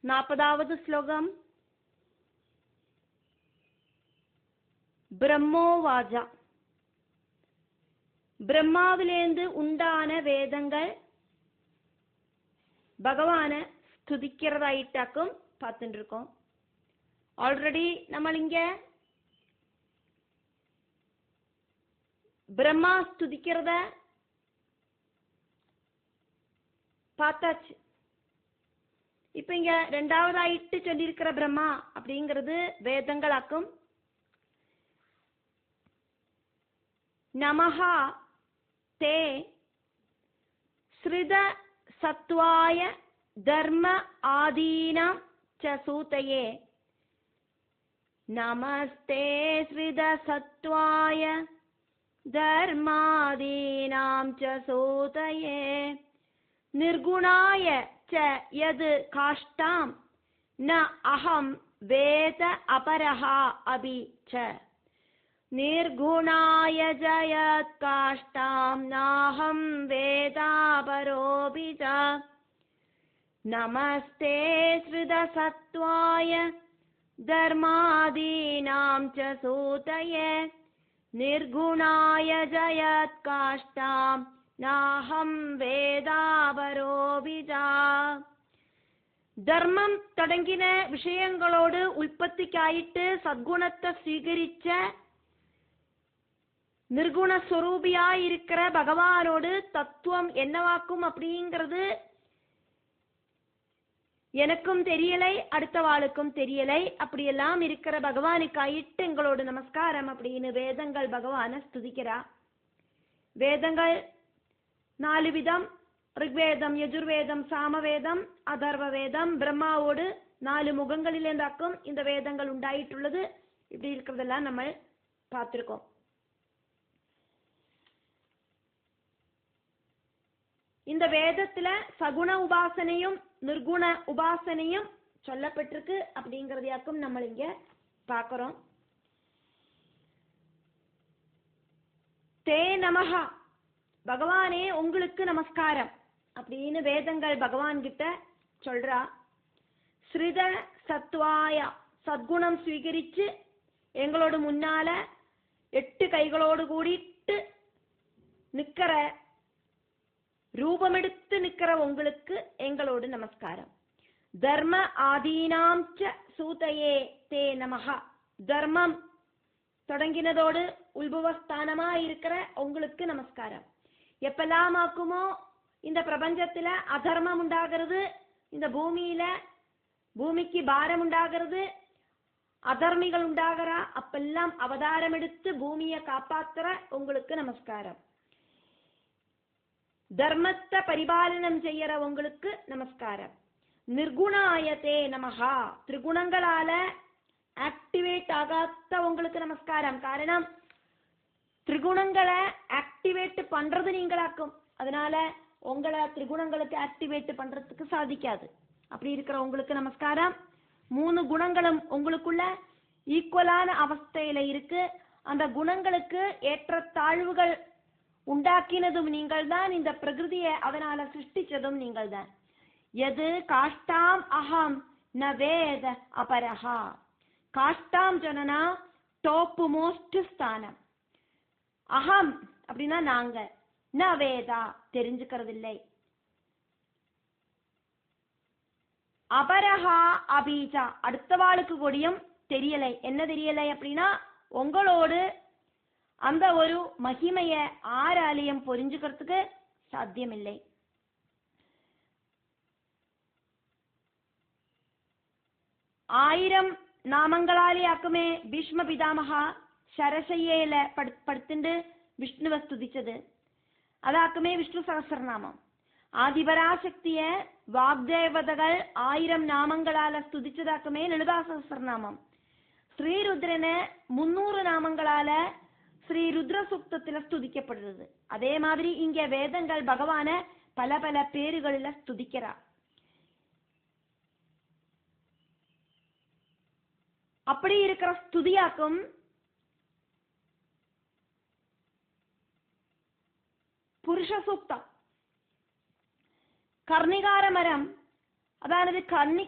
40வது ஸ்லோகம். பிரம்மோவாஜா, பிரம்மாவிலேந்து உண்டான வேதங்கள் பகவான ஸ்துதிக்கிறதாயிட்டாக்கும் பார்த்துட்டு இருக்கோம். ஆல்ரெடி நம்ம இங்க பிரம்மா ஸ்துதிக்கிறத பார்த்தாச்சு. இப்ப இங்க ரெண்டாவதாயிட்டு சொல்லியிருக்கிற பிரம்மா அப்படிங்கிறது வேதங்களாக்கும். நமஹா தே ஸ்ருத சத்வாய தர்ம ஆதீனாம் ச சூதயே. நமஸ்தே ஸ்ருத சத்வாய தர்மாதீனாம் ச சூதயே. நிர்குணாய ச யத் காஷ்டாம் ந அஹம் வேத அபரஹா அபி ச. நிர்குணாய ஜயத் காஷ்டாம் நாஹம் வேதாபரோபி ச. நமஸ்தே ஸ்ருத சத்வாய தர்மாதீனாம் ச சூதயே. நிர்குணாய ஜயத் காஷ்டாம் நாஹம் வேதாபரோபி ச. தர்மம் தொடங்கின விஷயங்களோடு உற்பத்திக்காயிட்டு சத்குணத்தை ஸ்வீகரிச்ச நிர்குணஸ்வரூபியாயிருக்கிற பகவானோடு தத்துவம் என்னவாக்கும் அப்படிங்கிறது எனக்கும் தெரியலை, அடுத்த வாளுக்கும் தெரியலை. அப்படியெல்லாம் இருக்கிற பகவானுக்காயிட்டு எங்களோட நமஸ்காரம் அப்படின்னு வேதங்கள் பகவான ஸ்துதிக்கிறா. வேதங்கள் 4 விதம். ரிக்வேதம், யஜுர்வேதம், சாமவேதம், அதர்வ வேதம். பிரம்மாவோடு 4 முகங்களிலேந்தாக்கும் இந்த வேதங்கள் உண்டாயிட்டுள்ளது. இப்படி இருக்கிறதெல்லாம் நம்ம பார்த்திருக்கோம். இந்த வேதத்துல சகுண உபாசனையும் நிர்குண உபாசனையும் சொல்லப்பட்டிருக்கு அப்படிங்கறதையாக்கும் நம்ம இங்க பார்க்கிறோம். தே நமஹா, பகவானே உங்களுக்கு நமஸ்காரம் அப்படின்னு வேதங்கள் பகவான் கிட்ட சொல்றா. ஸ்ருத சத்வாயா, சத்குணம் ஸ்வீகரிச்சு எங்களோட முன்னால 8 கைகளோடு கூடிட்டு நிக்கிற, ரூபமெடுத்து நிக்கிற உங்களுக்கு எங்களோடு நமஸ்காரம். தர்ம ஆதீனாம் ச சூதயே தே நமஹா. தர்மம் தொடங்கினதோடு உள்புவஸ்தானமா இருக்கிற உங்களுக்கு நமஸ்காரம். எப்பெல்லாம் ஆக்குமோ இந்த பிரபஞ்சத்துல அதர்மம் உண்டாகிறது, இந்த பூமிக்கு பாரம் உண்டாகிறது, அதர்மிகள் உண்டாகிறா, அப்பெல்லாம் அவதாரம் எடுத்து பூமியை காப்பாத்துற உங்களுக்கு நமஸ்காரம். தர்மத்தை பரிபாலனம் செய்யற உங்களுக்கு நமஸ்காரம். நிர்குணாயத்தே நமஹா, திரிகுணங்களால ஆக்டிவேட் ஆகாத உங்களுக்கு நமஸ்காரம். காரணம், திரிகுணங்களை ஆக்டிவேட் பண்றது நீங்களாக்கும். அதனால உங்களை திரிகுணங்களுக்கு ஆக்டிவேட் பண்றதுக்கு சாதிக்காது. அப்படி இருக்கிற உங்களுக்கு நமஸ்காரம். 3 குணங்களும் உங்களுக்குள்ள ஈக்குவலான அவஸ்தையில இருக்கு. அந்த குணங்களுக்கு ஏற்ற தாழ்வுகள் உண்டாக்கினதும் நீங்கள் தான். இந்த பிரகிருதியை அதனால சிருஷ்டிச்சதும் நீங்கள் தான். எது காஷ்டாம் அகம் ந வேத அபரஹா. காஷ்டாம் சொன்னா டாப் மோஸ்ட் ஸ்தானம். அகம் அப்படின்னா நாங்க, ந வேதா தெரிஞ்சுக்கிறதில்லை, அபரஹா அபீஜா அடுத்த வாளுக்கு கூடியும் தெரியலை. என்ன தெரியலை அப்படின்னா உங்களோடு அந்த ஒரு மகிமைய ஆராலயம் புரிஞ்சுக்கிறதுக்கு சாத்தியமில்லை. ஆயிரம் நாமங்களாலே ஆக்குமே பீஷ்ம பிதாமகா சரசையில படுத்துண்டு விஷ்ணுவை ஸ்துதிச்சது. அதாக்குமே விஷ்ணு சகஸ்ரநாமம். ஆதிபராசக்திய வாக்தேவதகள் 1000 நாமங்களால ஸ்துதிச்சதாக்குமே லலிதா சகஸ்ரநாமம். ஸ்ரீருத்ரனை 300 நாமங்களால ஸ்ரீ ருத்ர சூக்தத்துல ஸ்துதிக்கப்படுறது. அதே மாதிரி இங்க வேதங்கள் பகவான பல பல பேருகளில ஸ்துதிக்கிறா. அப்படி இருக்கிற ஸ்துதியாக்கும் புருஷ சூக்தம். கர்ணிகார மரம் அதாவது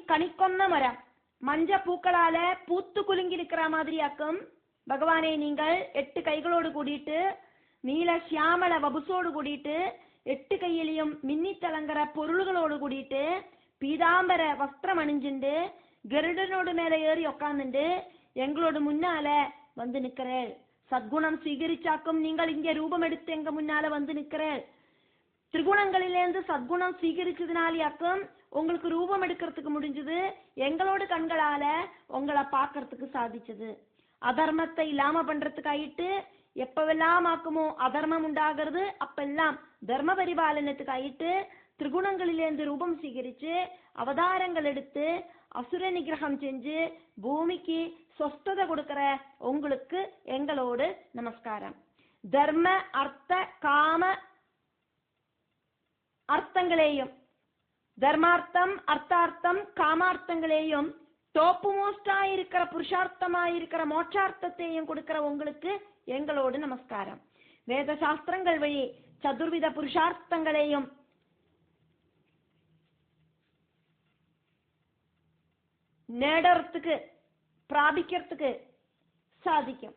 கனிக்கொன்ன மரம் மஞ்ச பூக்களால பூத்து குலுங்கி இருக்கிற மாதிரியாக்கும் பகவானே நீங்கள் 8 கைகளோடு கூடிட்டு நீல சியாமல வபுசோடு கூடிட்டு 8 கையிலையும் மின்னி தலங்குற பொருள்களோடு கூடிட்டு பீதாம்பர வஸ்திரம் அணிஞ்சுண்டு கருடனோடு மேல ஏறி உக்காந்துண்டு எங்களோட முன்னால வந்து நிக்கிறேள். சத்குணம் சீகரிச்சாக்கும் நீங்கள் இங்க ரூபம் எடுத்து எங்க முன்னால வந்து நிக்கிறேள். திரிகுணங்களிலேருந்து சத்குணம் சீகரிச்சதுனாலியாக்கும் உங்களுக்கு ரூபம் எடுக்கிறதுக்கு முடிஞ்சது. எங்களோட கண்களால உங்களை பார்க்கறதுக்கு சாதிச்சது. அதர்மத்தை இல்லாம பண்றதுக்கு ஆயிட்டு எப்பவெல்லாம் ஆக்குமோ அதர்மம் உண்டாகிறது அப்பெல்லாம் தர்ம பரிபாலனத்துக்கு ஆயிட்டு திரிகுணங்களிலேருந்து ரூபம் சீகரிச்சு அவதாரங்கள் எடுத்து அசுர நிகிரகம் செஞ்சு பூமிக்கு சொஸ்ததை கொடுக்கிற உங்களுக்கு எங்களோடு நமஸ்காரம். தர்ம அர்த்த காம அர்த்தங்களையும் தர்மார்த்தம் அர்த்தார்த்தம் காமார்த்தங்களையும் டோப்பு மோஸ்டா இருக்கிற புருஷார்த்தமா இருக்கிற மோட்சார்த்தத்தையும் கொடுக்கிற உங்களுக்கு எங்களோடு நமஸ்காரம். வேத சாஸ்திரங்கள் வழி சதுர்வித புருஷார்த்தங்களையும் நேடறதுக்கு பிராபிக்கிறதுக்கு சாதிக்கும்.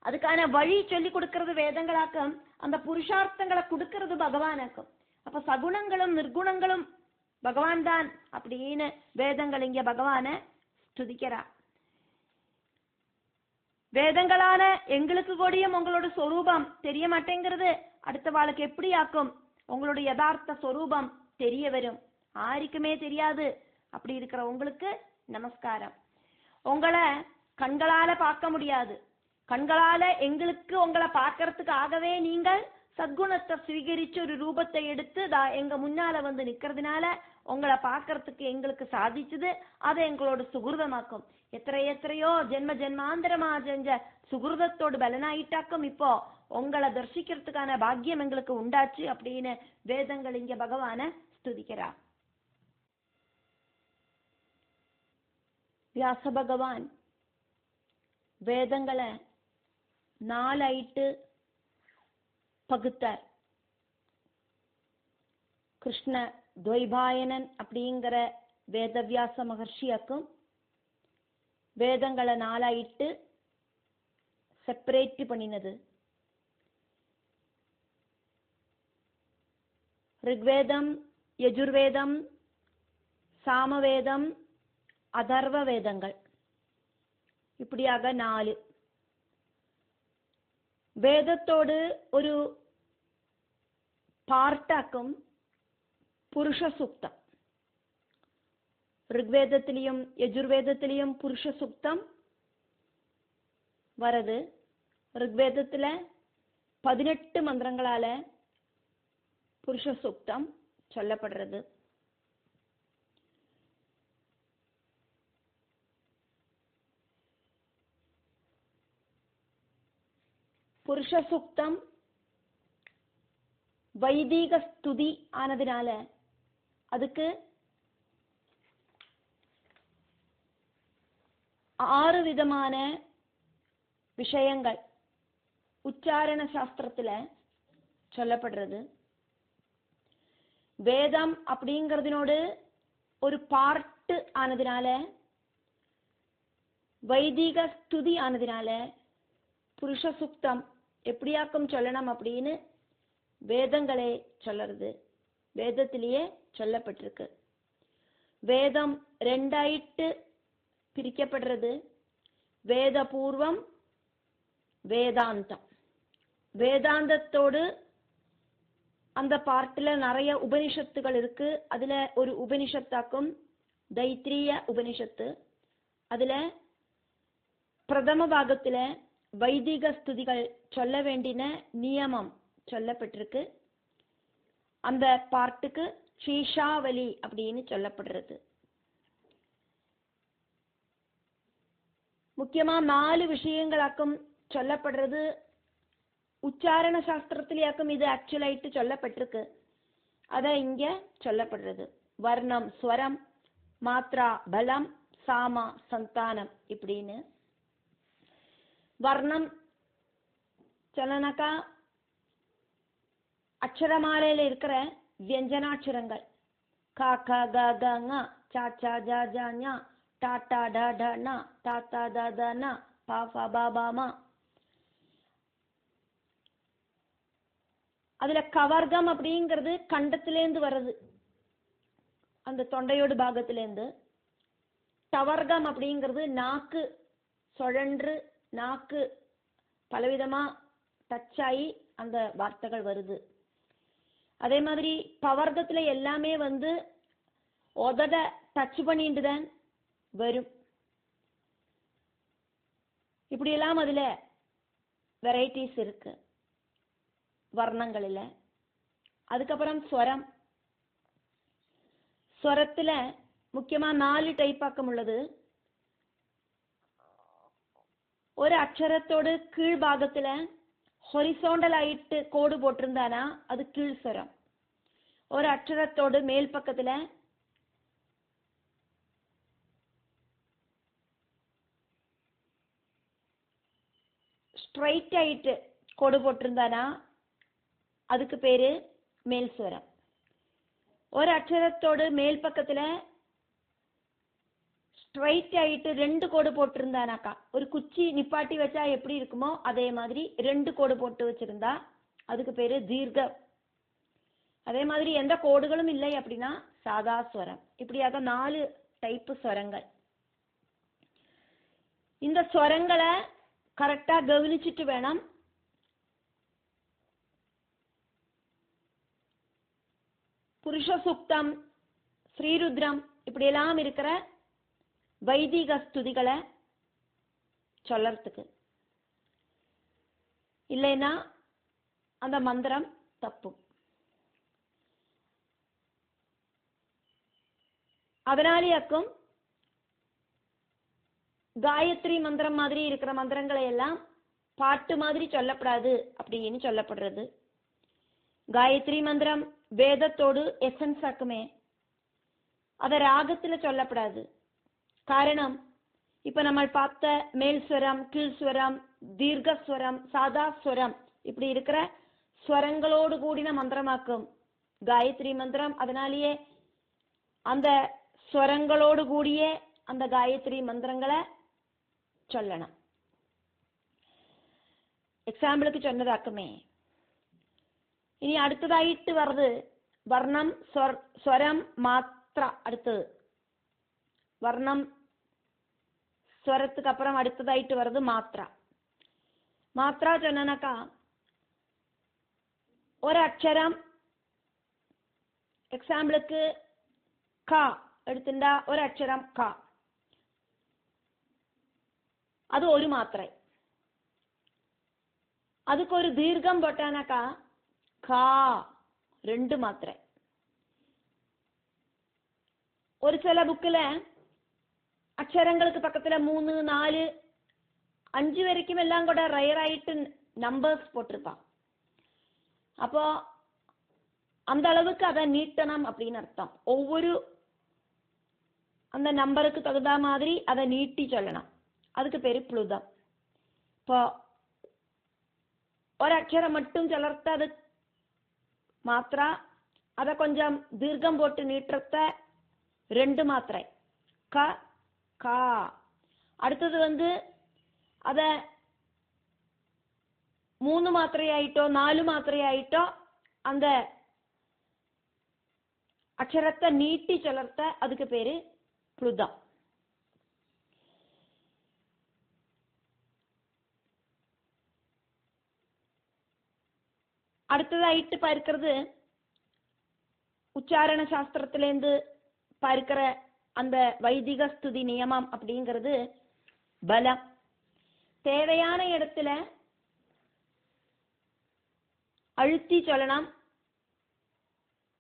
அதுக்கான வழி சொல்லி கொடுக்கிறது வேதங்களாக்கும், அந்த புருஷார்த்தங்களை கொடுக்கிறது பகவானாக்கும். அப்ப சகுணங்களும் நிர்குணங்களும் பகவான் தான் அப்படின்னு வேதங்கள் இங்க பகவான ஸ்துதிக்கிறா. வேதங்களான எங்களுக்கு கூடியும் உங்களோட சொரூபம் தெரிய மாட்டேங்கிறது. அடுத்த வாழ்க்கை எப்படி ஆக்கும் உங்களோட யதார்த்த சொரூபம் தெரிய வரும். யாருக்குமே தெரியாது. அப்படி இருக்கிற உங்களுக்கு நமஸ்காரம். உங்களை கண்களால பார்க்க முடியாது. கண்களால எங்களுக்கு உங்களை பார்க்கறதுக்கு ஆகவே நீங்கள் சத்குணத்தை ஸ்வீகரிச்சு ஒரு ரூபத்தை எடுத்து எங்க முன்னால வந்து நிக்கிறதுனால உங்களை பார்க்கறதுக்கு எங்களுக்கு சாதிச்சது. அதை எங்களோட சுகிருதமாக்கும். எத்தனையோ ஜென்ம ஜென்மாந்திரமா செஞ்ச சுகிருதத்தோடு பலனாயிட்டாக்கும் இப்போ உங்களை தரிசிக்கிறதுக்கான பாக்கியம் எங்களுக்கு உண்டாச்சு அப்படின்னு வேதங்கள் இங்க பகவான ஸ்துதிக்கிறா. வியாச பகவான் வேதங்களை 4 பகுத்தார். கிருஷ்ண துவைபாயனன் அப்படிங்கிற வேதவியாச மகர்ஷியாக்கும் வேதங்களை 4 செப்பரேட் பண்ணினது. ரிக்வேதம், யஜுர்வேதம், சாமவேதம், அதர்வ வேதங்கள் இப்படியாக 4. வேதத்தோடு ஒரு பார்ட்டாக்கும் புருஷ சூக்தம். ரிக்வேதத்திலையும் யஜுர்வேதத்திலையும் புருஷ சூக்தம் வரது. ரிக்வேதத்துல 18 மந்திரங்களால புருஷ சூக்தம் சொல்லப்படுறது. புருஷ சூக்தம் வைதிக ஸ்துதி ஆனதுனால அதுக்கு 6 விதமான விஷயங்கள் உச்சாரண சாஸ்திரத்துல சொல்லப்படுறது. வேதம் அப்படிங்கிறதுனோடு ஒரு பார்ட் ஆனதுனால வைதிக ஸ்துதி ஆனதுனால புருஷ சுக்தம் எப்படியாக்கும் சொல்லணும் அப்படின்னு வேதங்களே சொல்லுறது. வேதத்திலேயே சொல்லப்பட்டிருக்கு. வேதம் 2 பிரிக்கப்படுறது. வேத பூர்வம், வேதாந்தம். வேதாந்தத்தோடு அந்த பார்ட்டில் நிறைய உபனிஷத்துகள் இருக்கு. அதுல ஒரு உபனிஷத்தாக்கும் தைத்திரிய உபனிஷத்து. அதுல பிரதம பாகத்துல வைதிக ஸ்துதிகள் சொல்ல வேண்டின நியமம் சொல்லப்பட்டிருக்கு. அந்த பார்ட்டுக்கு ஸ்ரீஷாவலி அப்படின்னு சொல்லப்படுறது. முக்கியமா 4 விஷயங்களாக்கும் சொல்லப்படுறது. உச்சாரண சாஸ்திரத்திலேயாக்கும் இது ஆக்சுவலாயிட்டு சொல்லப்பட்டிருக்கு. அத இங்க சொல்லப்படுறது. வர்ணம், ஸ்வரம், மாத்ரா, பலம், சாமா, சந்தானம் இப்படின்னு. வர்ணம் சொல்லனாக்கா அக்ஷரமாலையில இருக்கிற வியஞ்சனாட்சரங்கள். க க க க ங ச ச ஜ ஜ ஞ ட ட ட ட ந த த த த ந ப ஃப ப ப ம. அதுல கவர்க்கம் அப்படிங்கிறது கண்டத்திலேருந்து வர்றது, அந்த தொண்டையோடு பாகத்திலேருந்து. டவர்க்கம் அப்படிங்கிறது நாக்கு சுழன்று நாக்கு பலவிதமா டச் ஆகி அந்த வார்த்தைகள் வருது. அதே மாதிரி பவர்க்கத்துல எல்லாமே உதட டச் பண்ணிட்டு தான் வரும். இப்படியெல்லாம் அதுல வெரைட்டிஸ் இருக்கு வர்ணங்களில். அதுக்கப்புறம் ஸ்வரம். ஸ்வரத்துல முக்கியமா 4 டைப்பாக்கம் உள்ளது. ஒரு அக்ஷரத்தோடு கீழ்பாகத்துல ஹொரிசோண்டல் ஆயிட்டு கோடு போட்டிருந்தானா அது கீழ் ஸ்வரம். ஒரு அக்ஷரத்தோடு மேல் பக்கத்துல ஸ்ட்ரைட் ஆயிட்டு கோடு போட்டிருந்தானா அதுக்கு பேரு மேல் ஸ்வரம். ஒரு அக்ஷரத்தோடு மேல் பக்கத்துல ஸ்ட்ரைட் ஆயிட்டு 2 கோடு போட்டிருந்தானாக்கா, ஒரு குச்சி நிப்பாட்டி வச்சா எப்படி இருக்குமோ அதே மாதிரி 2 கோடு போட்டு வச்சிருந்தா அதுக்கு பேரு தீர்க்க. அதே மாதிரி எந்த கோடுகளும் இல்லை அப்படின்னா சாதா ஸ்வரம். இப்படியாக 4 டைப்பு ஸ்வரங்கள். இந்த ஸ்வரங்களை கரெக்டா கவனிச்சுட்டு வேணும் புருஷ சுக்தம், ஸ்ரீருத்ரம் இப்படியெல்லாம் இருக்கிற வைதிக ஸ்துதிகளை சொல்லறதுக்கு. இல்லைன்னா அந்த மந்திரம் தப்பும். அதனாலேயாக்கும் காயத்ரி மந்திரம் மாதிரி இருக்கிற மந்திரங்களை எல்லாம் பாட்டு மாதிரி சொல்லப்படாது அப்படின்னு சொல்லப்படுறது. காயத்ரி மந்திரம் வேதத்தோடு எசன்ஸ் ஆக்குமே, அத ராகத்துல சொல்லப்படாது. காரணம், இப்ப நம்ம பார்த்த மேல் ஸ்வரம், கீழ் ஸ்வரம், தீர்க்கஸ்வரம், சாதா ஸ்வரம் இப்படி இருக்கிற ஸ்வரங்களோடு கூடின மந்திரமாக்கும் காயத்ரி மந்திரம். அதனாலேயே அந்த ஸ்வரங்களோடு கூடிய அந்த காயத்ரி மந்திரங்களை சொல்லணும். எக்ஸாம்பிளுக்கு சொன்னதாக்குமே. இனி அடுத்ததாயிட்டு வருது வர்ணம், ஸ்வரம், மாத்ரா. அடுத்தது வர்ணம் ஸ்வரத்துக்கு அப்புறம் அடுத்ததாயிட்டு வருது மாத்ரா. மாத்ரா சொன்னாக்கா ஒரு அக்ஷரம், எக்ஸாம்பிளுக்கு கா எடுத்துட்டா ஒரு அக்ஷரம் கா, அது ஒரு மாத்திரை. அதுக்கு ஒரு தீர்க்கம் போட்டானாக்கா கா 2 மாத்திரை. ஒரு சில புக்கில் அக்ஷரங்களுக்கு பக்கத்துல 3, 4, 5 வரைக்கும் எல்லாம் கூட ரயர் ஆயிட்டு நம்பர்ஸ் போட்டிருப்பான். அப்போ அந்த அளவுக்கு அதை நீட்டணும் அப்படின்னு அர்த்தம். ஒவ்வொரு அந்த நம்பருக்கு தகுந்த மாதிரி அதை நீட்டி சொல்லணும். அதுக்கு பேரு புளுதம். இப்போ ஒரு அக்ஷரம் மட்டும் சொல்லறத அது மாத்திரா, அதை கொஞ்சம் தீர்க்கம் போட்டு நீட்டுறத 2 மாத்திரை க கா. அடுத்தது அத 3 மாத்திரையாயிட்டோ 4 மாத்திரையாயிட்டோ அந்த அக்ஷரத்தை நீட்டி சொல்லறத அதுக்கு பேரு புளுதம். அடுத்ததாயிட்டு பார்க்கிறது உச்சாரண சாஸ்திரத்திலேருந்து பார்க்கிற அந்த வைதிக ஸ்துதி நியமம் அப்படிங்கிறது பலம். தேவையான இடத்துல அழுத்தி சொல்லணும்,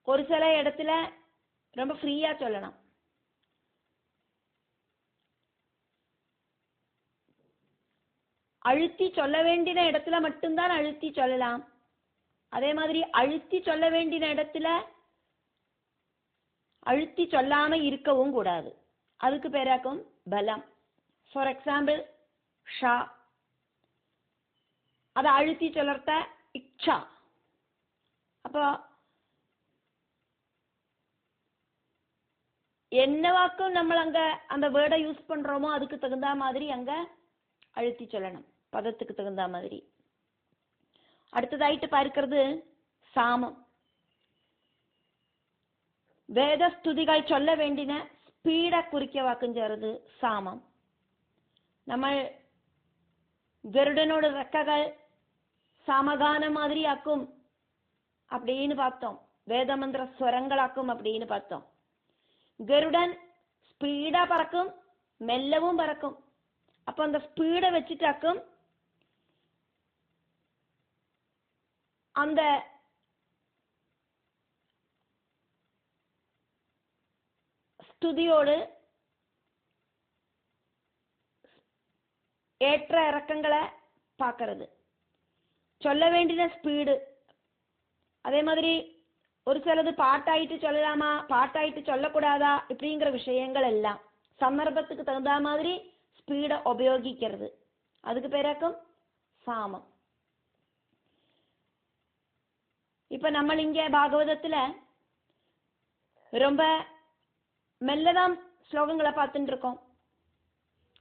ஒரு சில இடத்துல ரொம்ப ஃப்ரீயா சொல்லணும். அழுத்தி சொல்ல வேண்டிய இடத்துல மட்டும்தான் அழுத்தி சொல்லலாம். அதே மாதிரி அழுத்தி சொல்ல வேண்டிய இடத்துல அழுத்தி சொல்லாம இருக்கவும் கூடாது. அதுக்கு பேராக்கும் பலம். ஃபார் எக்ஸாம்பிள் ஷா, அதை அழுத்தி சொல்லறத இச்சா. அப்போ என்ன வாக்கும் நம்ம அங்க அந்த வேர்டை யூஸ் பண்றோமோ அதுக்கு தகுந்த மாதிரி அங்க அழுத்தி சொல்லணும், பதத்துக்கு தகுந்த மாதிரி. அடுத்ததாயிட்டு பார்க்கிறது சாமம். வேதஸ்துதிகள் சொல்ல வேண்டின ஸ்பீடை குறிக்க வாக்கும் சேருது சாமம். நம்ம கருடனோட ரெக்கைகள் சாமகான மாதிரி ஆக்கும் அப்படின்னு பார்த்தோம், வேதமந்திர ஸ்வரங்களாக்கும் அப்படின்னு பார்த்தோம். கருடன் ஸ்பீடா பறக்கும், மெல்லவும் பறக்கும். அப்போ அந்த ஸ்பீடை வச்சுட்டாக்கும் அந்த ஸ்துதியோடு ஏற்ற இறக்கங்களை பார்க்கறது, சொல்ல வேண்டிய ஸ்பீடு. அதே மாதிரி ஒரு சிலது பாட்டாயிட்டு சொல்லலாமா, பாட்டாயிட்டு சொல்லக்கூடாதா, இப்படிங்கிற விஷயங்கள் எல்லாம் சந்தர்ப்பத்துக்கு தகுந்த மாதிரி ஸ்பீடை உபயோகிக்கிறது. அதுக்கு பேராக்கும் சாமம். இப்ப நம்ம இங்க பாகவதத்துல ரொம்ப மெல்லதான் ஸ்லோகங்களை பார்த்துட்டு இருக்கோம்.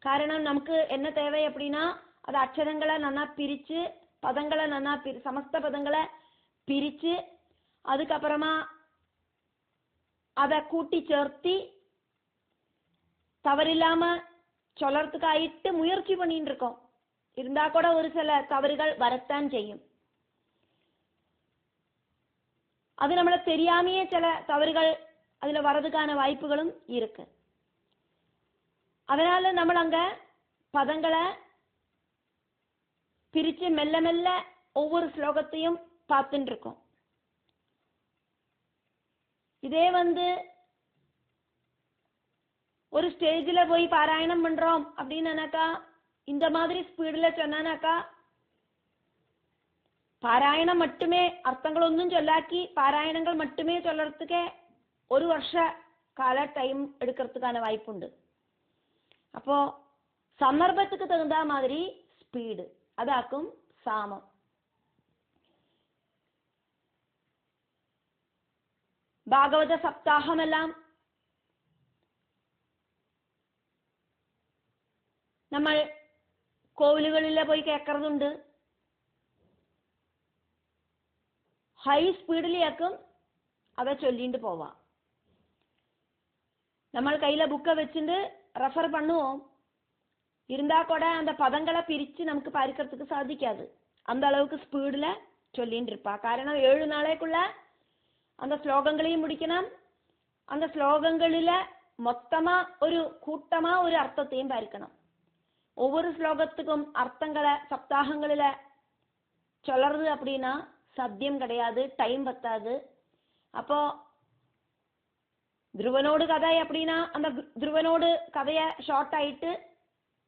காரணம் நமக்கு என்ன தேவை அப்படின்னா அது அக்ஷரங்களை நல்லா பிரிச்சு, பதங்களை நல்லா சமஸ்த பதங்களை பிரிச்சு, அதுக்கப்புறமா அதை கூட்டி சேர்த்தி தவறில்லாம சொல்லறதுக்காயிட்டு முயற்சி பண்ணிட்டு இருக்கோம். இருந்தா கூட ஒரு சில தவறுகள் வரத்தான் செய்யும். அது நம்மள தெரியாமையே சில தவறுகள் அதுல வரதுக்கான வாய்ப்புகளும் இருக்கு. அதனால நம்ம அங்க பதங்களை பிரிச்சு மெல்ல மெல்ல ஒவ்வொரு ஸ்லோகத்தையும் பார்த்துட்டு இருக்கோம். இதே ஒரு ஸ்டேஜில் போய் பாராயணம் பண்றோம் அப்படின்னாக்கா இந்த மாதிரி ஸ்பீடுல சொன்னானாக்கா பாராயணம் மட்டுமே அர்த்தங்கள் ஒன்றும் சொல்லாக்கி பாராயணங்கள் மட்டுமே சொல்லறதுக்கே ஒரு வருஷ கால டைம் எடுக்கிறதுக்கான வாய்ப்புண்டு. அப்போ சந்தர்ப்பத்துக்கு தகுந்த மாதிரி ஸ்பீடு அதாக்கும் சாமம். பாகவத சப்தாகம் எல்லாம் நம்ம கோவில்களில் போய் கேட்கறதுண்டு. ஹை ஸ்பீடிலேயாக்கும் அதை சொல்லிட்டு போவான். நம்ம கையில புக்கை வச்சுட்டு ரெஃபர் பண்ணுவோம். இருந்தா கூட அந்த பதங்களை பிரிச்சு நமக்கு பார்க்கறதுக்கு சாதிக்காது. அந்த அளவுக்கு ஸ்பீடுல சொல்லிட்டு இருப்பா. காரணம் 7 நாளைக்குள்ள அந்த ஸ்லோகங்களையும் முடிக்கணும். அந்த ஸ்லோகங்களில மொத்தமா ஒரு கூட்டமா ஒரு அர்த்தத்தையும் பார்க்கணும். ஒவ்வொரு ஸ்லோகத்துக்கும் அர்த்தங்களை சப்தாகங்களில சொல்றது அப்படின்னா சத்தியம் கிடையாது, டைம் பத்தாது. அப்போ துருவனோடு கதை அப்படின்னா அந்த துருவனோடு கதையை ஷார்ட் ஆயிட்டு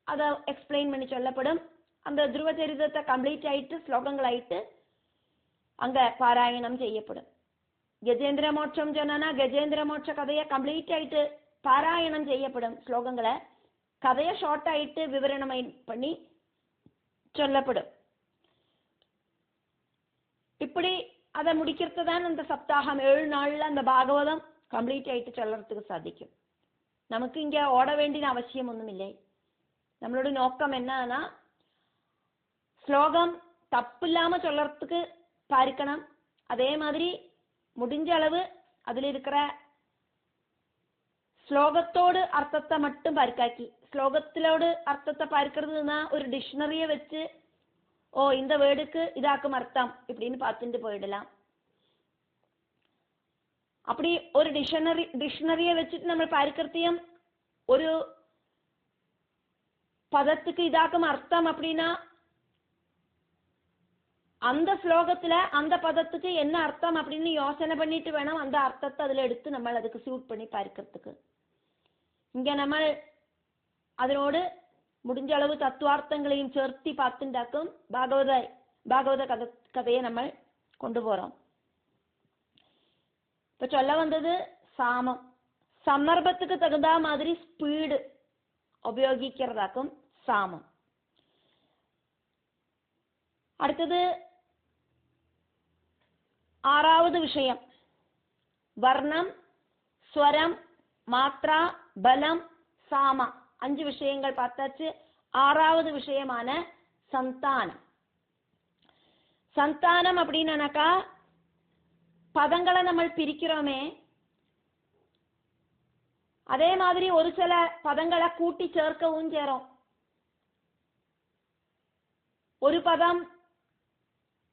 அதை எக்ஸ்பிளைன் பண்ணி சொல்லப்படும். அந்த துருவ சரிதத்தை கம்ப்ளீட் ஆயிட்டு ஸ்லோகங்கள் ஆயிட்டு அங்க பாராயணம் செய்யப்படும். கஜேந்திர மோட்சம் சொன்னா கஜேந்திர மோட்ச கதையை கம்ப்ளீட் ஆயிட்டு பாராயணம் செய்யப்படும். ஸ்லோகங்களை கதையை ஷார்ட் ஆயிட்டு விவரணம் பண்ணி சொல்லப்படும். இப்படி அதை முடிக்கிறது தான் அந்த சப்தாகம். 7 நாள்ல அந்த பாகவதம் கம்ப்ளீட் ஆயிட்டு சொல்லறதுக்கு சாதிக்கும். நமக்கு இங்க ஓட வேண்டிய அவசியம் ஒன்றும் இல்லை. நம்மளோட நோக்கம் என்னன்னா ஸ்லோகம் தப்பு இல்லாம சொல்லறதுக்கு பார்க்கணும். அதே மாதிரி முடிஞ்ச அளவு அதுல இருக்கிற ஸ்லோகத்தோடு அர்த்தத்தை மட்டும் பார்க்காக்கி, ஸ்லோகத்திலோடு அர்த்தத்தை பார்க்கிறதுனா ஒரு டிக்ஷனரியை வச்சு ஓ இந்த வேர்டுக்கு இதாக்கும் அர்த்தம் இப்படின்னு பார்த்துட்டு போயிடலாம். அப்படி ஒரு டிக்ஷனரியை வச்சுட்டு நம்ம பார்க்கறதையும் ஒரு பதத்துக்கு இதாக்கும் அர்த்தம் அப்படின்னா அந்த ஸ்லோகத்துல அந்த பதத்துக்கு என்ன அர்த்தம் அப்படின்னு யோசனை பண்ணிட்டு வேணும் அந்த அர்த்தத்தை அதுல எடுத்து நம்ம அதுக்கு சூட் பண்ணி பார்க்கறதுக்கு. இங்க நம்ம அதனோடு முடிஞ்ச அளவு தத்துவார்த்தங்களையும் சேர்த்தி பார்த்துட்டாக்கும் பாகவத கதையை நம்ம கொண்டு போறோம். இப்ப சொல்ல வந்தது சாமம். சந்தர்ப்பத்துக்கு தகுந்த மாதிரி ஸ்பீடு உபயோகிக்கிறதாக்கும் சாமம். அடுத்தது 6வது விஷயம் வர்ணம், ஸ்வரம், மாத்ரா, பலம், சாமா 5 விஷயங்கள் பார்த்தாச்சு. 6வது விஷயமான சந்தானம். சந்தானம் அப்படின்னாக்கா பதங்களை நம்ம பிரிக்கிறோமே, அதே மாதிரி ஒரு சில பதங்களை கூட்டி சேர்க்கவும் சேரும். ஒரு பதம்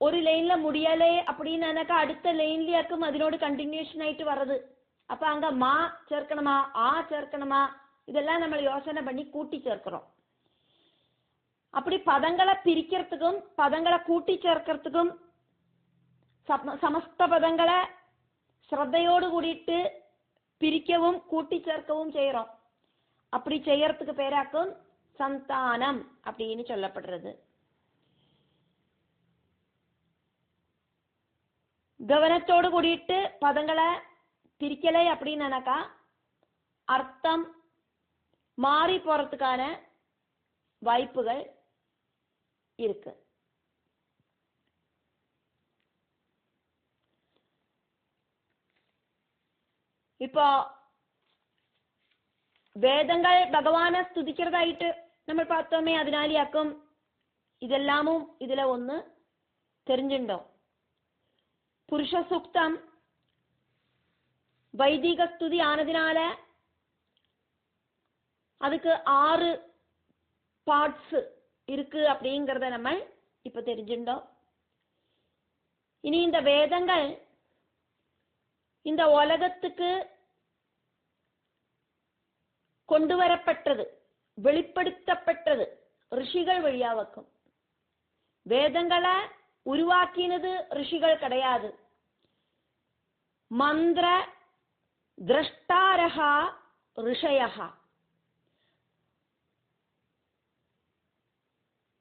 ஒரு லைன்ல முடியலே அப்படின்னாக்கா அடுத்த லைன்லயாக்கும் அதனோட கண்டினியூஷன் ஆயிட்டு வர்றது. அப்ப அங்க மா சேர்க்கணுமா, ஆ சேர்க்கணுமா, இதெல்லாம் நம்ம யோசனை பண்ணி கூட்டி சேர்க்கிறோம். அப்படி பதங்களை பிரிக்கிறதுக்கும் பதங்களை கூட்டி சேர்க்கிறதுக்கும் சமஸ்த பதங்களை ஸ்ரத்தையோடு கூடிட்டு பிரிக்கவும் கூட்டி சேர்க்கவும் செய்யறோம். அப்படி செய்யறதுக்கு பேராக்கும் சந்தானம் அப்படின்னு சொல்லப்படுறது. கவனத்தோடு கூடிட்டு பதங்களை பிரிக்கலை அப்படின்னாக்கா அர்த்தம் மாறி போறதுக்கான வாய்ப்புகள் இருக்கு. இப்போ வேதங்கள் பகவானை ஸ்துதிக்கிறதாயிட்டு நம்ம பார்த்தோமே, அதனாலேயாக்கும் இதெல்லாமும் இதுல ஒண்ணு தெரிஞ்சுட்டோம். புருஷ சூக்தம் வைதிக ஸ்துதி ஆனதினால அதுக்கு 6 பார்ட்ஸ் இருக்கு அப்படிங்கிறத நம்ம இப்ப தெரிஞ்சுட்டோம். இனி இந்த வேதங்கள் இந்த உலகத்துக்கு கொண்டு வரப்பட்டது, வெளிப்படுத்தப்பட்டது ரிஷிகள் வழியாவக்கும். வேதங்களை உருவாக்கினது ரிஷிகள் கிடையாது. மந்திர திரஷ்டாரஹா ரிஷயஹா.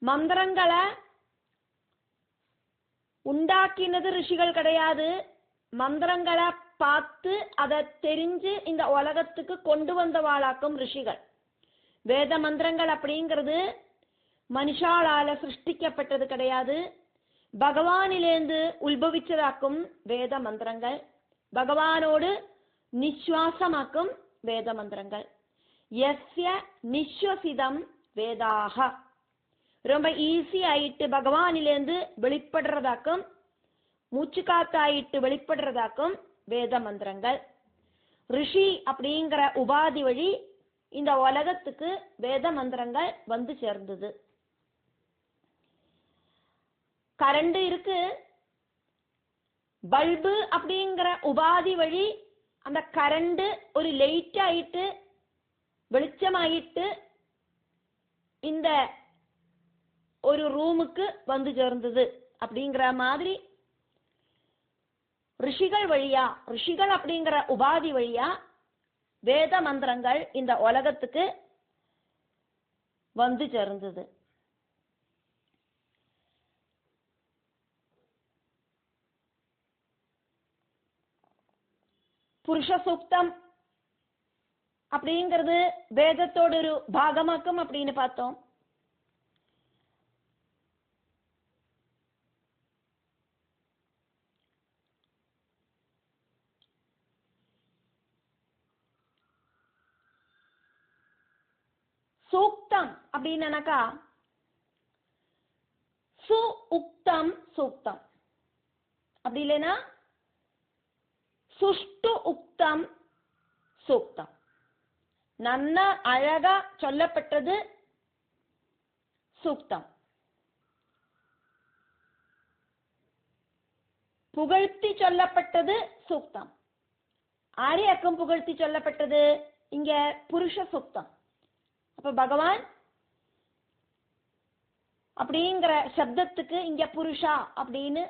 மந்திரங்களை உண்டாக்கினது ரிஷிகள் கிடையாது. மந்திரங்களை பார்த்து அதை தெரிஞ்சு இந்த உலகத்துக்கு கொண்டு வந்தவாளாக்கும் ரிஷிகள். வேத மந்திரங்கள் அப்படிங்கிறது மனுஷாலால சிருஷ்டிக்கப்பட்டது கிடையாது. பகவானிலேந்து உத்பவிச்சதாக்கும் வேத மந்திரங்கள். பகவானோடு நிஸ்வாசமாக்கும் வேத மந்திரங்கள். யஸ்ய நிஸ்வசிதம் வேதாக. ரொம்ப ஈஸி ஆயிட்டு பகவானிலேந்து வெளிப்படுறதாக்கும், மூச்சு காத்தாயிட்டு வெளிப்படுறதாக்கும் வேத மந்திரங்கள். ரிஷி அப்படிங்கிற உபாதி வழி இந்த உலகத்துக்கு வேத மந்திரங்கள் வந்து சேர்ந்தது. கரண்ட் இருக்கு, பல்பு அப்படிங்கிற உபாதி வழி அந்த கரண்ட் ஒரு லைட் ஆயிட்டு வெளிச்சமாயிட்டு இந்த ஒரு ரூமுக்கு வந்து சேர்ந்தது. அப்படிங்கிற மாதிரி ரிஷிகள் வழியா, ரிஷிகள் அப்படிங்கிற உபாதி வழியா வேத மந்திரங்கள் இந்த உலகத்துக்கு வந்து சேர்ந்தது. புருஷ சூக்தம் அப்படிங்கிறது வேதத்தோட ஒரு பாகமாக்கும் அப்படின்னு பார்த்தோம். சூக்தம் அப்படின்னாக்கா சு உக்தம் சூக்தம், அப்படி இல்லைன்னா சுஷ்டு உக்தம் சூக்தம். நல்ல அழகா சொல்லப்பட்டது சூக்தம். புகழ்த்தி சொல்லப்பட்டது சூக்தம். ஆரியாக்கும் புகழ்த்தி சொல்லப்பட்டது இங்க புருஷ சூக்தம். அப்ப பகவான் அப்படிங்கிற சப்தத்துக்கு இங்க புருஷா அப்படின்னு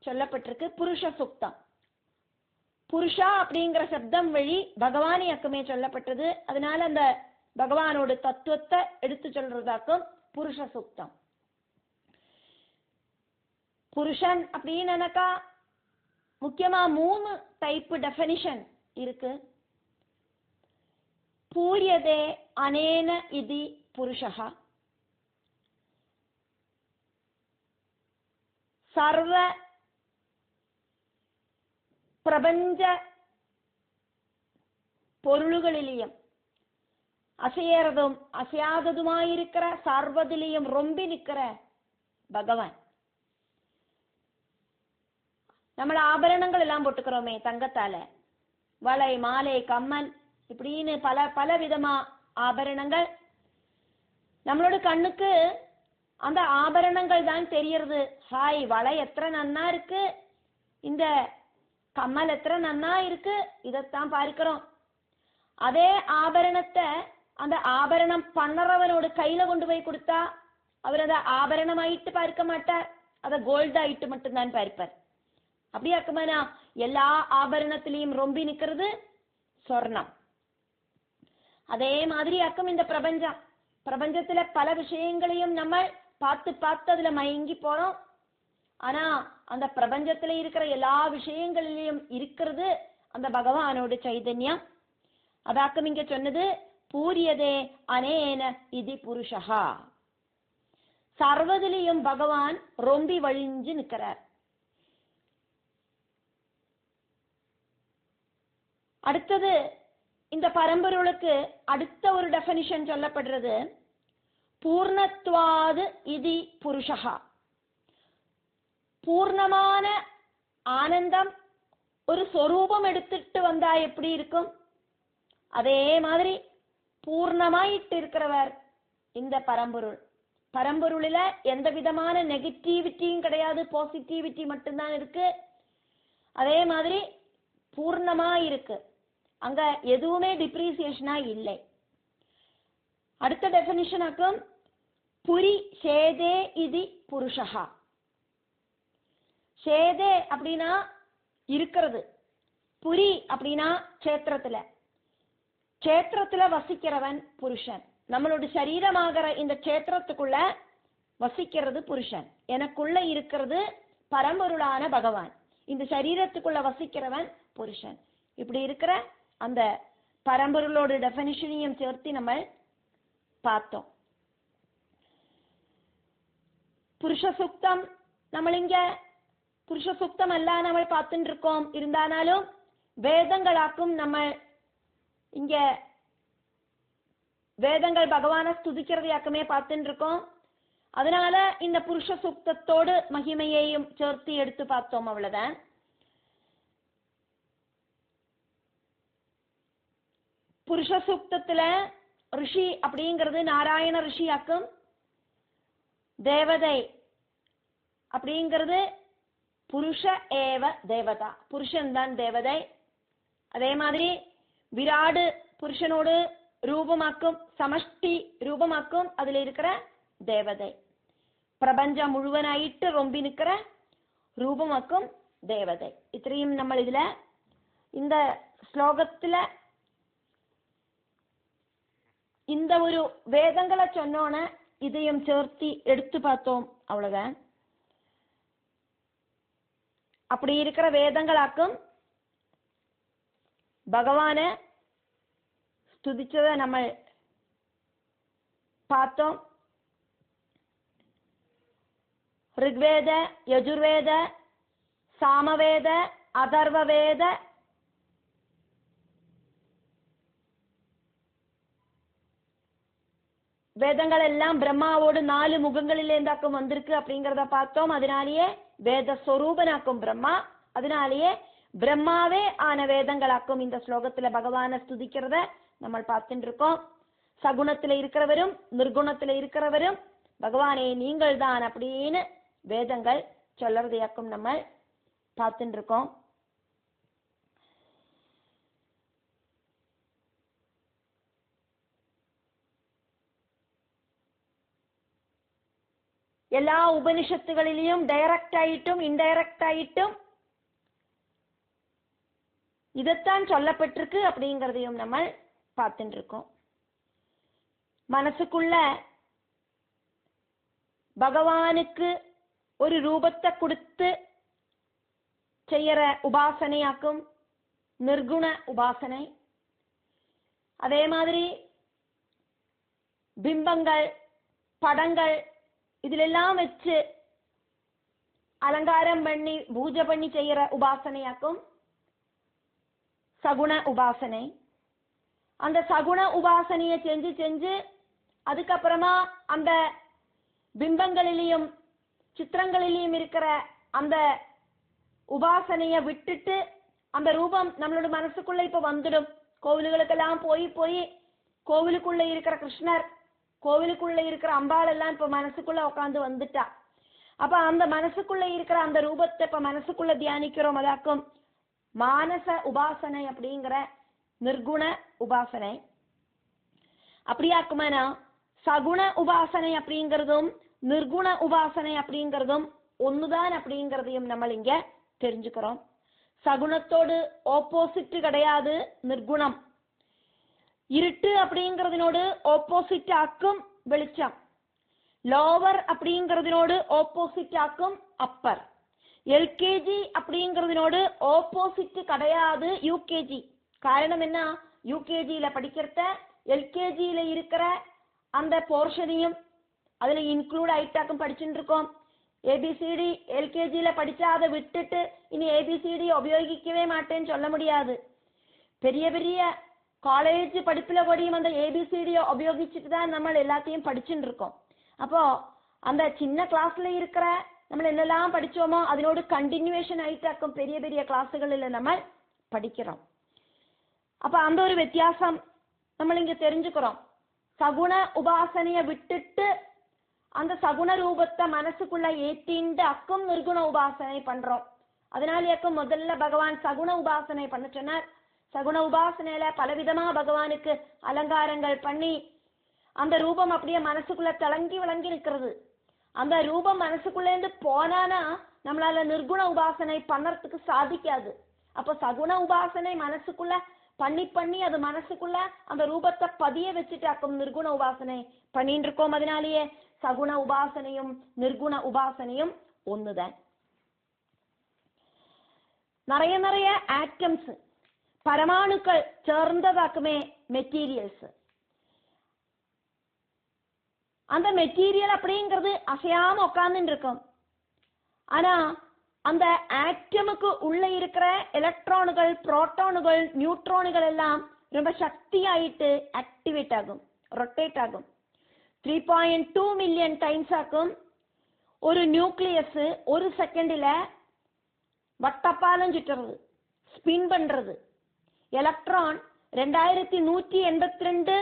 சொல்லப்பட்டிருக்கு. புருஷ சூக்தம். புருஷா அப்படிங்கிற சப்தம் வழி பகவானியக்குமே சொல்லப்பட்டது. அதனால அந்த பகவானோட தத்துவத்தை எடுத்து சொல்றதாக்கும் புருஷ சூக்தம். புருஷன் அப்படின்னாக்கா முக்கியமா 3 டைப் டெஃபினிஷன் இருக்கு. பூரியதே அனேன இதி புருஷः, சர்வ பிரபஞ்ச பொருள்களிலேயும் அசையறதும் அசையாததுமாயிருக்கிற சர்வதிலையும் ரொம்பி நிற்கிற பகவான். நம்மள ஆபரணங்கள் எல்லாம் போட்டுக்கிறோமே தங்கத்தால, வளை மாலை கம்மன் இப்படின்னு பல பல விதமா ஆபரணங்கள். நம்மளோட கண்ணுக்கு அந்த ஆபரணங்கள் தான் தெரியறது. ஹாய், வளை எத்தனை நன்னா இருக்கு, இந்த கம்மல் எத்தனை நன்னா இருக்கு, இதைத்தான் பார்க்கிறோம். அதே ஆபரணத்தை அந்த ஆபரணம் பண்ணறவனோட கையில கொண்டு போய் கொடுத்தா அவர் அதை ஆபரணம் ஆயிட்டு பார்க்க மாட்டார், அதை கோல்டு ஆயிட்டு மட்டும்தான் பார்ப்பார். அப்படியா இருக்குமானா எல்லா ஆபரணத்திலையும் ரொம்பி நிற்கிறது சொர்ணம். அதே மாதிரி ஆக்கும் இந்த பிரபஞ்சம். பிரபஞ்சத்துல பல விஷயங்களையும் நம்ம பார்த்து பார்த்து அதுல மயங்கி போறோம். ஆனா அந்த பிரபஞ்சத்துல இருக்கிற எல்லா விஷயங்களிலையும் இருக்கிறது அந்த பகவானோட சைதன்யம். அதாக்கும் இங்க சொன்னது பூரியதே அனேன இது புருஷா. சர்வதிலையும் பகவான் ரொம்பி வழிஞ்சு நிற்கிறார். அடுத்தது இந்த பரம்பொருளுக்கு அடுத்த ஒரு டெஃபினிஷன் சொல்லப்படுறது பூர்ணத்வாது இதி புருஷா. பூர்ணமான ஆனந்தம் ஒரு சொரூபம் எடுத்துட்டு வந்தா எப்படி இருக்கும், அதே மாதிரி பூர்ணமாயிட்டு இருக்கிறவர் இந்த பரம்பொருள். பரம்பொருளில எந்த விதமான நெகட்டிவிட்டியும் கிடையாது, பாசிட்டிவிட்டி மட்டும்தான் இருக்கு. அதே மாதிரி பூர்ணமா இருக்கு, அங்க எதுவுமே டிப்ரீசியேஷனா இல்லை. அடுத்த டெஃபினிஷனாக்கும் புரி சேதே இதி புருஷா. சேதே அப்படின்னா இருக்கிறது, புரி அப்படின்னா கஷேத்திரத்துல, கஷேத்திரத்துல வசிக்கிறவன் புருஷன். நம்மளோட சரீரமாகிற இந்த கஷேத்திரத்துக்குள்ள வசிக்கிறது புருஷன். எனக்குள்ள இருக்கிறது பரம்பொருளான பகவான், இந்த சரீரத்துக்குள்ள வசிக்கிறவன் புருஷன். இப்படி இருக்கிற அந்த பரம்பொருளோட டெஃபினிஷனையும் சேர்த்து நம்ம பார்த்தோம். புருஷ சுக்தம் நம்ம இங்க புருஷ சுக்தம் எல்லாம் நம்ம பார்த்துட்டு இருக்கோம். இருந்தாலும் வேதங்களாக்கும் நம்ம இங்க வேதங்கள் பகவான ஸ்துதிக்கிறதையாக்குமே பார்த்துட்டு இருக்கோம். அதனால இந்த புருஷ சுக்தத்தோடு மகிமையையும் சேர்த்து எடுத்து பார்த்தோம். அவ்வளவுதான். புருஷ சூக்தத்துல ரிஷி அப்படிங்கிறது நாராயண ரிஷியாக்கும், தேவதை அப்படிங்கிறது புருஷ ஏவ தேவதா, புருஷன் தான் தேவதை. அதே மாதிரி விராடு புருஷனோடு ரூபமாக்கும், சமஷ்டி ரூபமாக்கும், அதுல இருக்கிற தேவதை. பிரபஞ்சம் முழுவனாயிட்டு ரொம்பி நிற்கிற ரூபமாக்கும் தேவதை. இത്രയും நம்ம இதுல இந்த ஸ்லோகத்துல இந்த ஒரு வேதங்களை சொன்னோன இதையும் சேர்த்து எடுத்து பார்த்தோம். அவ்வளவுதான். அப்படி இருக்கிற வேதங்களாக்கும் பகவான ஸ்துதிச்சதை நம்ம பார்த்தோம். ரிக்வேத, யஜுர்வேத, சாமவேத, அதர்வவேத, வேதங்கள் எல்லாம் பிரம்மாவோடு 4 முகங்களிலேந்தாக்கும் வந்திருக்கு அப்படிங்கிறத பார்த்தோம். அதனாலேயே வேத ஸ்வரூபனாக்கும் பிரம்மா, அதனாலேயே பிரம்மாவே ஆன வேதங்களாக்கும் இந்த ஸ்லோகத்துல பகவான ஸ்துதிக்கிறத நம்ம பார்த்துட்டு இருக்கோம். சகுணத்துல இருக்கிறவரும் நிர்குணத்துல இருக்கிறவரும் பகவானே நீங்கள் தான் அப்படின்னு வேதங்கள் சொல்லறதையாக்கும் நம்ம பார்த்துட்டு இருக்கோம். எல்லா உபனிஷத்துகளிலும் டைரக்ட் ஆயிட்டும் இன்டைரக்ட் ஆயிட்டும் இதத்தான் சொல்லப்பட்டிருக்கு அப்படிங்கிறதையும் நம்ம பார்த்துட்டு இருக்கோம். மனசுக்குள்ள பகவானுக்கு ஒரு ரூபத்தை கொடுத்து செய்யற உபாசனையாக்கும் நிர்குண உபாசனை. அதே மாதிரி பிம்பங்கள், படங்கள் இதிலெல்லாம் வச்சு அலங்காரம் பண்ணி பூஜை பண்ணி செய்யற உபாசனையாக்கும் சகுண உபாசனை. அந்த சகுண உபாசனையை செஞ்சு செஞ்சு அதுக்கப்புறமா அந்த பிம்பங்களிலையும் சித்திரங்களிலையும் இருக்கிற அந்த உபாசனையை விட்டுட்டு அந்த ரூபம் நம்மளோட மனசுக்குள்ள இப்ப வந்துடும். கோவில்களுக்கெல்லாம் போய் போய் கோவிலுக்குள்ள இருக்கிற கிருஷ்ணர், கோவிலுக்குள்ள இருக்கிற அம்பாள் எல்லாம் இப்ப மனசுக்குள்ள உட்காந்து வந்துட்டா. அப்ப அந்த மனசுக்குள்ள இருக்கிற அந்த ரூபத்தை இப்ப மனசுக்குள்ள தியானிக்கிறோம். அதாக்கும் மானச உபாசனை அப்படிங்கிற நிர்குண உபாசனை. அப்படியாக்குமானா சகுண உபாசனை அப்படிங்கிறதும் நிர்குண உபாசனை அப்படிங்கிறதும் ஒண்ணுதான் அப்படிங்கிறதையும் நம்ம இங்க தெரிஞ்சுக்கிறோம். சகுணத்தோடு ஆப்போசிட் கிடையாது நிர்குணம். இருட்டு அப்படிங்கிறதுனோடு ஆப்போசிட் ஆக்கும் வெளிச்சம். லோவர் அப்படிங்கிறதுனோடு ஆப்போசிட் ஆக்கும் அப்பர். எல்கேஜி அப்படிங்கிறதுனோடு ஆப்போசிட் கிடையாது யூகேஜி. காரணம் என்ன? யூகேஜியில படிக்கிறத எல்கேஜியில இருக்கிற அந்த போர்ஷனையும் அதுல இன்க்ளூட் ஆயிட்டாக்கும் படிச்சுட்டு இருக்கோம். ஏபிசிடி எல்கேஜியில படிச்சா அதை விட்டுட்டு இனி ஏபிசிடி உபயோகிக்கவே மாட்டேன்னு சொல்ல முடியாது. பெரிய பெரிய காலேஜ் படிப்புல கூடயும் அந்த ஏபிசிடியை உபயோகிச்சுட்டு தான் நம்ம எல்லாத்தையும் படிச்சுட்டு இருக்கோம். அப்போ அந்த சின்ன கிளாஸ்ல இருக்கிற நம்ம என்னெல்லாம் படிச்சோமோ அதனோடு கண்டினியூவேஷன் ஆயிட்டாக்கும் பெரிய பெரிய கிளாஸுகளில் நம்ம படிக்கிறோம். அப்ப அந்த ஒரு வித்தியாசம் நம்ம இங்க தெரிஞ்சுக்கிறோம். சகுண உபாசனையை விட்டுட்டு அந்த சகுண ரூபத்தை மனசுக்குள்ள ஏத்திண்டு அக்கும் நிர்குண உபாசனை பண்றோம். அதனாலேயாக்கும் முதல்ல பகவான் சகுண உபாசனை பண்ண சொன்னார். சகுண உபாசனையில பலவிதமா பகவானுக்கு அலங்காரங்கள் பண்ணி அந்த ரூபம் அப்படியே மனசுக்குள்ள திளங்கி விளங்கி நிற்கிறது. அந்த ரூபம் மனசுக்குள்ளேருந்து போனானா நம்மளால நிர்குண உபாசனை பண்ணறதுக்கு சாதிக்காது. அப்ப சகுண உபாசனை மனசுக்குள்ள பண்ணி பண்ணி அது மனசுக்குள்ள அந்த ரூபத்தை பதிய வச்சுட்டாக்கும் நிர்குண உபாசனை பண்ணிட்டு இருக்கோம். அதனாலேயே சகுண உபாசனையும் நிர்குண உபாசனையும் ஒண்ணுதான். நிறைய நிறைய ஆட்டம்ஸ் பரமாணுக்கள் சேர்ந்ததாக்குமே மெட்டீரியல்ஸ். அந்த மெட்டீரியல் அப்படிங்கிறது அசையாம உட்கார்ந்து இருக்கும். ஆனா அந்த ஆட்டமுக்கு உள்ள இருக்கிற எலக்ட்ரானுகள், புரோட்டானுகள், நியூட்ரானுகள் எல்லாம் ரொம்ப சக்தி ஆயிட்டு ஆக்டிவேட் ஆகும், ரொட்டேட் ஆகும். 3.2 மில்லியன் டைம்ஸ் ஆகும். ஒரு நியூக்ளியஸ் ஒரு செகண்ட்ல வட்டப்பாலம் சுற்றுறது, ஸ்பின் பண்றது. Electron 2182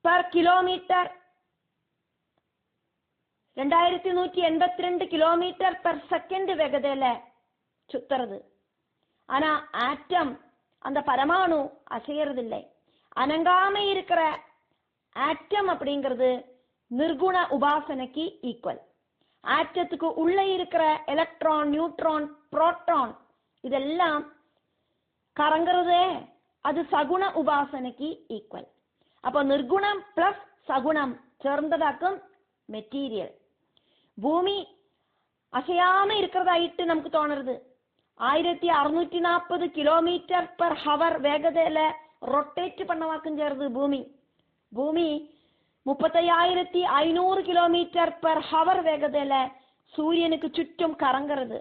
per kilometre 2182 kilometre per second வேகதையில சுத்துறது. ஆனா ஆட்டம் அந்த பரமாணு அசையறது இல்லை. அனங்காம இருக்கிற ஆட்டம் அப்படிங்கிறது நிர்குண உபாசனைக்கு ஈக்குவல். ஆட்டத்துக்கு உள்ள இருக்கிற எலக்ட்ரான், நியூட்ரான், புரோட்டான் இதெல்லாம் கறங்குறதே அது சகுண உபாசனைக்கு ஈக்குவல். அப்போ நிர்குணம் பிளஸ் சகுணம் சேர்ந்ததாக்கும் மெட்டீரியல். பூமி அசையாம இருக்கிறதாயிட்டு நமக்கு தோணுறது. 1640 கிலோமீட்டர் பெர் ஹவர் வேகதையில ரொட்டேட் பண்ணவாக்கும் சேருது பூமி. பூமி 35,500 கிலோமீட்டர் பெர் ஹவர் வேகதையில சூரியனுக்கு சுற்றும் கறங்கிறது.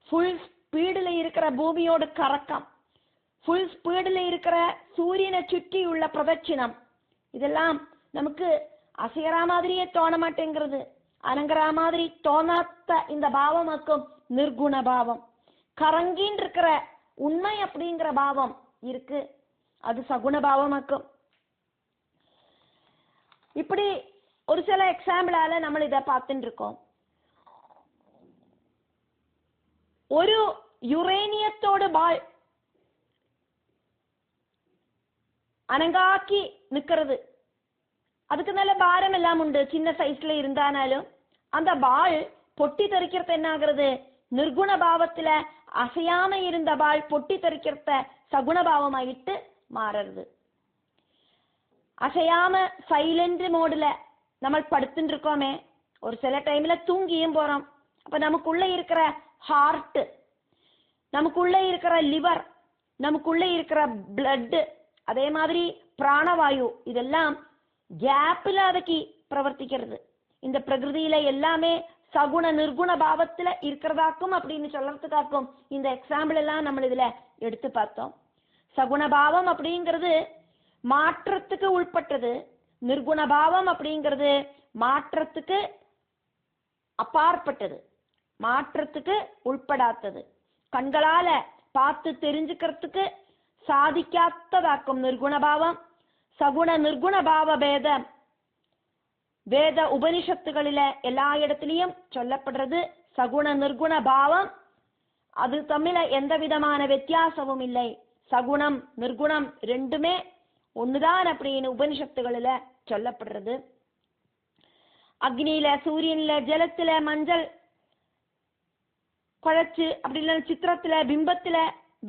ஃபுல் ஸ்பீடுல இருக்கிற பூமியோட கறக்கம், ஃபுல் ஸ்பீடுல இருக்கிற சூரியனை சுற்றி உள்ள பிரதட்சிணம் இதெல்லாம் நமக்கு அசையற மாதிரியே தோண மாட்டேங்கிறது. அனங்கிற மாதிரி தோணாத்த இந்த பாவமாக்கும் நிர்குண பாவம். கரங்கின்னு இருக்கிற உண்மை அப்படிங்கிற பாவம் இருக்கு, அது சகுண பாவமாக்கும். இப்படி ஒரு சில எக்ஸாம்பிளால நம்ம இதை பார்த்துட்டு இருக்கோம். ஒரு யுரேனியத்தோட பால் அனங்காக்கி நிக்கிறது. அதுக்கு நல்ல பாரம் எல்லாம் உண்டு, சின்ன சைஸ்ல இருந்தானாலும் அந்த பால் பொட்டி தெறிக்கிறது என்ன ஆகுறது? நிர்குண பாவத்துல அசையாம இருந்த பால் பொட்டி தெறிக்கிறத சகுண பாவமாயிட்டு மாறுறது. அசையாம சைலண்ட் மோடுல நம்ம படுத்துட்டு இருக்கோமே, ஒரு சில டைம்ல தூங்கியும் போறோம். அப்ப நமக்குள்ள இருக்கிற ஹார்ட், நமக்குள்ள இருக்கிற லிவர், நமக்குள்ள இருக்கிற பிளட், அதே மாதிரி பிராணவாயு இதெல்லாம் கேப் இல்லாதக்கு பிரவர்த்திக்கிறது. இந்த பிரகிருதியில எல்லாமே சகுண நிர்குண பாவத்துல இருக்கிறதாக்கும் அப்படின்னு சொல்றதுக்காக்கும் இந்த எக்ஸாம்பிள் எல்லாம் நம்ம இதுல எடுத்து பார்த்தோம். சகுணபாவம் அப்படிங்கிறது மாற்றத்துக்கு உள்பட்டது, நிர்குணபாவம் அப்படிங்கிறது மாற்றத்துக்கு அப்பாற்பட்டது, மாற்றத்துக்கு உள்படாதது, கண்களால பார்த்து தெரிஞ்சுக்கிறதுக்கு சாதிக்காததாக்கும் நிர்குணபாவம். சகுண நிர்குணபாவ பேதம் வேத உபனிஷத்துகளில எல்லா இடத்திலையும் சொல்லப்படுறது. சகுண நிர்குண பாவம் அது தமிழ எந்த விதமான வித்தியாசமும் இல்லை. சகுணம் நிர்குணம் ரெண்டுமே ஒண்ணுதான் அப்படின்னு உபனிஷத்துகளில சொல்லப்படுறது. அக்னியில, சூரியன்ல, ஜலத்துல, மஞ்சள் குழைச்சு, அப்படி இல்ல சித்திரத்துல, பிம்பத்துல,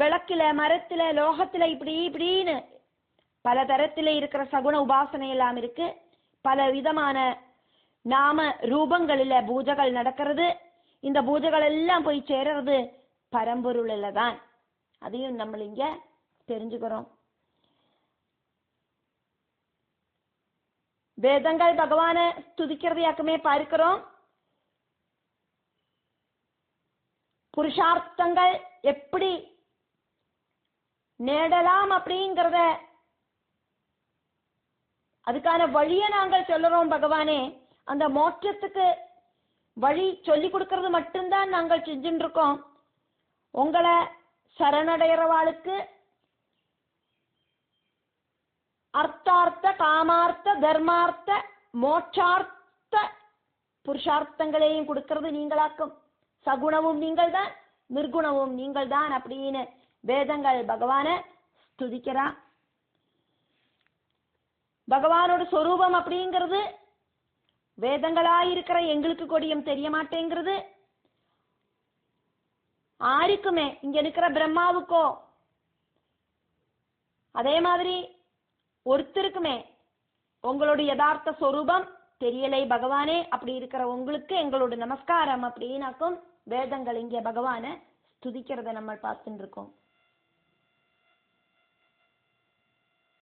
விளக்குல, மரத்துல, லோகத்துல, இப்படின்னு பல தரத்தில இருக்கிற சகுண உபாசனை எல்லாம் இருக்கு. பல விதமான நாம ரூபங்களில பூஜைகள் நடக்கிறது. இந்த பூஜைகள் எல்லாம் போய் சேருறது பரம்பொருள்ல தான். அதையும் நம்ம இங்க தெரிஞ்சுக்கிறோம். வேதங்கள் பகவான துதிக்கிறதையாக்குமே பார்க்கிறோம். புருஷார்த்தங்கள் எப்படி நேடலாம் அப்படிங்கிறத அதுக்கான வழியை நாங்கள் சொல்லுறோம். பகவானே அந்த மோட்சத்துக்கு வழி சொல்லி கொடுக்கறது மட்டும்தான் நாங்கள் செஞ்சுட்டு இருக்கோம். உங்களை சரணடைகிறவாளுக்கு அர்த்தார்த்த, காமார்த்த, தர்மார்த்த, மோட்சார்த்த புருஷார்த்தங்களையும் கொடுக்கிறது நீங்களாக்கும். சகுணமும் நீங்கள் தான், நிர்குணமும் நீங்கள் தான் அப்படின்னு வேதங்கள் பகவான ஸ்துதிக்கிறா. பகவானோட சொரூபம் அப்படிங்கிறது வேதங்களாயிருக்கிற எங்களுக்கு கொடியும் தெரிய மாட்டேங்கிறது. ஆருக்குமே இங்க இருக்கிற பிரம்மாவுக்கோ அதே மாதிரி ஒருத்தருக்குமே உங்களோட யதார்த்த சொரூபம் தெரியலை பகவானே. அப்படி இருக்கிற உங்களுக்கு எங்களோட நமஸ்காரம் அப்படின்னாக்கும் வேதங்கள் இங்க பகவான ஸ்துதிக்கிறத நம்ம பார்த்துட்டு இருக்கோம்.